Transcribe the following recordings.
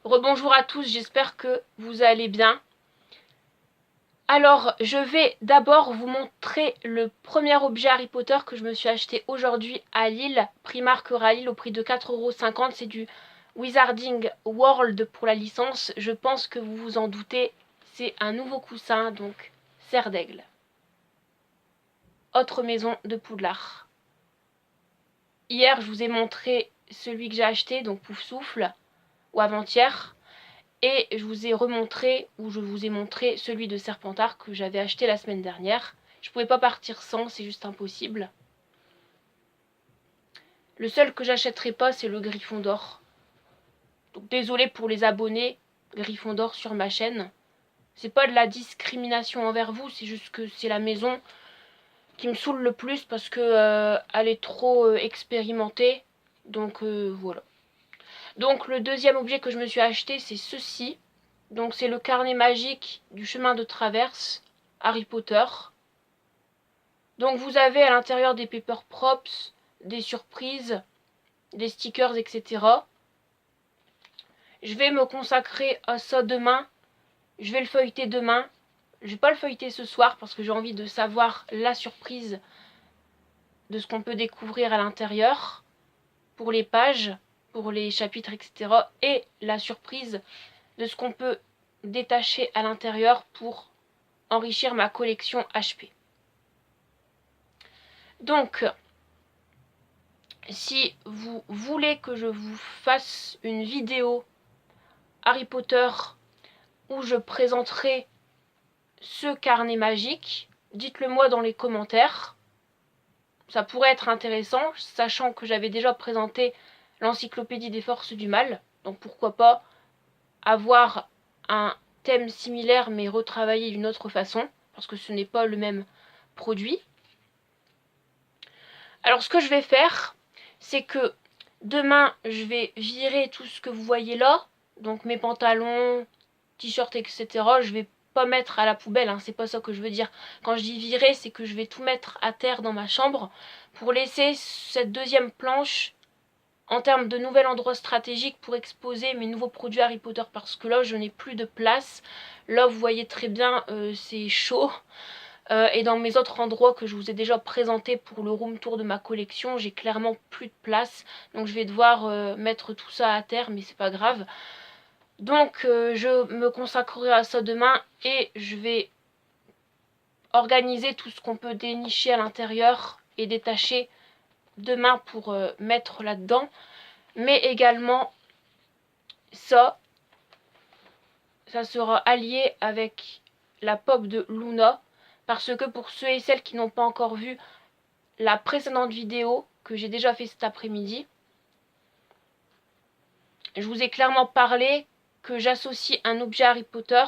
Rebonjour à tous, j'espère que vous allez bien. Alors, je vais d'abord vous montrer le premier objet Harry Potter que je me suis acheté aujourd'hui à Lille, Primark à Lille, au prix de 4,50 €. C'est du Wizarding World pour la licence. Je pense que vous vous en doutez, c'est un nouveau coussin, donc Serre d'Aigle. Autre maison de Poudlard. Hier, je vous ai montré celui que j'ai acheté, donc Poufsouffle, ou avant-hier. Et je vous ai montré celui de Serpentard que j'avais acheté la semaine dernière. Je pouvais pas partir sans, c'est juste impossible. Le seul que j'achèterai pas, c'est le Gryffondor. Donc désolé pour les abonnés Gryffondor sur ma chaîne. C'est pas de la discrimination envers vous, c'est juste que c'est la maison qui me saoule le plus parce que elle est trop expérimentée. Donc voilà. Donc le deuxième objet que je me suis acheté, c'est ceci. Donc c'est le carnet magique du chemin de traverse Harry Potter. Donc vous avez à l'intérieur des paper props, des surprises, des stickers, etc. Je vais me consacrer à ça demain. Je vais le feuilleter demain. Je vais pas le feuilleter ce soir parce que j'ai envie de savoir la surprise de ce qu'on peut découvrir à l'intérieur pour les pages, pour les chapitres, etc. Et la surprise de ce qu'on peut détacher à l'intérieur pour enrichir ma collection HP. Donc, si vous voulez que je vous fasse une vidéo Harry Potter où je présenterai ce carnet magique, dites-le moi dans les commentaires. Ça pourrait être intéressant, sachant que j'avais déjà présenté l'encyclopédie des forces du mal. Donc pourquoi pas avoir un thème similaire mais retravaillé d'une autre façon, parce que ce n'est pas le même produit. Alors ce que je vais faire, c'est que demain je vais virer tout ce que vous voyez là, donc mes pantalons, t-shirts, etc. Je vais pas mettre à la poubelle, hein, c'est pas ça que je veux dire. Quand je dis virer, c'est que je vais tout mettre à terre dans ma chambre pour laisser cette deuxième planche en termes de nouvel endroit stratégique pour exposer mes nouveaux produits Harry Potter, parce que là je n'ai plus de place. Là vous voyez très bien, c'est chaud. Et dans mes autres endroits que je vous ai déjà présentés pour le room tour de ma collection, j'ai clairement plus de place. Donc je vais devoir mettre tout ça à terre, mais c'est pas grave. Donc je me consacrerai à ça demain et je vais organiser tout ce qu'on peut dénicher à l'intérieur et détacher demain pour mettre là-dedans. Mais également ça sera allié avec la pop de Luna. Parce que pour ceux et celles qui n'ont pas encore vu la précédente vidéo que j'ai déjà fait cet après-midi, je vous ai clairement parlé que j'associe un objet Harry Potter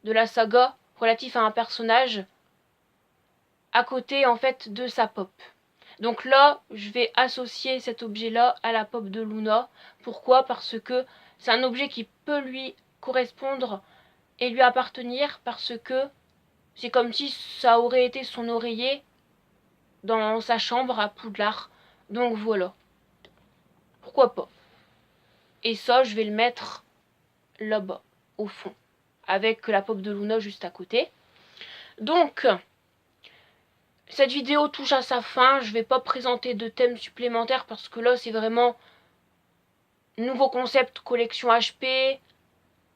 de la saga relatif à un personnage à côté en fait de sa pop. Donc là, je vais associer cet objet-là à la pop de Luna. Pourquoi? Parce que c'est un objet qui peut lui correspondre et lui appartenir, parce que c'est comme si ça aurait été son oreiller dans sa chambre à Poudlard. Donc voilà. Pourquoi pas? Et ça, je vais le mettre là-bas, au fond, avec la pop de Luna juste à côté. Donc, cette vidéo touche à sa fin. Je vais pas présenter de thèmes supplémentaires parce que là, c'est vraiment nouveau concept collection HP,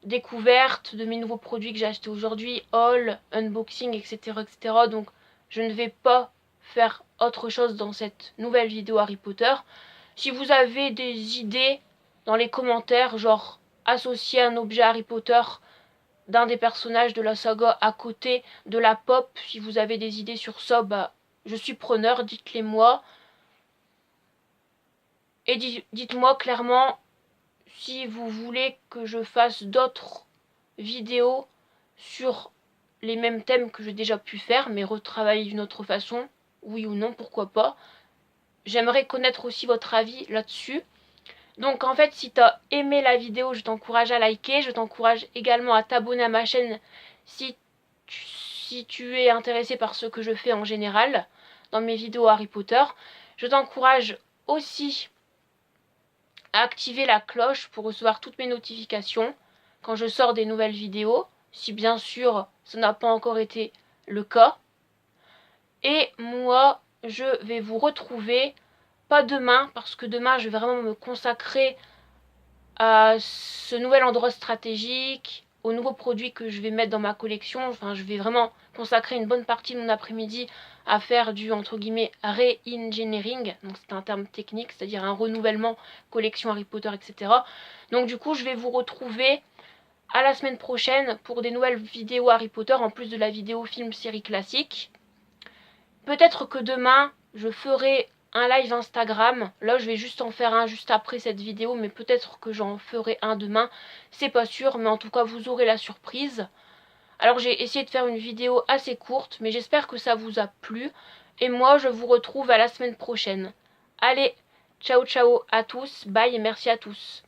découverte de mes nouveaux produits que j'ai achetés aujourd'hui, haul, unboxing, etc., etc. Donc, je ne vais pas faire autre chose dans cette nouvelle vidéo Harry Potter. Si vous avez des idées dans les commentaires, genre associer un objet Harry Potter d'un des personnages de la saga à côté de la pop, si vous avez des idées sur ça, bah je suis preneur, dites-les moi. Et dites-moi clairement si vous voulez que je fasse d'autres vidéos sur les mêmes thèmes que j'ai déjà pu faire, mais retravailler d'une autre façon, oui ou non, pourquoi pas. J'aimerais connaître aussi votre avis là-dessus. Donc en fait, si tu as aimé la vidéo, je t'encourage à liker. Je t'encourage également à t'abonner à ma chaîne si tu es intéressé par ce que je fais en général dans mes vidéos Harry Potter. Je t'encourage aussi à activer la cloche pour recevoir toutes mes notifications quand je sors des nouvelles vidéos, si bien sûr ça n'a pas encore été le cas. Et moi, je vais vous retrouver, pas demain, parce que demain je vais vraiment me consacrer à ce nouvel endroit stratégique, aux nouveaux produits que je vais mettre dans ma collection. Enfin, je vais vraiment consacrer une bonne partie de mon après-midi à faire du, entre guillemets, re-engineering. Donc c'est un terme technique, c'est-à-dire un renouvellement collection Harry Potter, etc. Donc du coup, je vais vous retrouver à la semaine prochaine pour des nouvelles vidéos Harry Potter, en plus de la vidéo film série classique. Peut-être que demain, je ferai un live Instagram. Là, je vais juste en faire un juste après cette vidéo, mais peut-être que j'en ferai un demain. C'est pas sûr, mais en tout cas, vous aurez la surprise. Alors, j'ai essayé de faire une vidéo assez courte, mais j'espère que ça vous a plu. Et moi, je vous retrouve à la semaine prochaine. Allez, ciao ciao à tous, bye et merci à tous.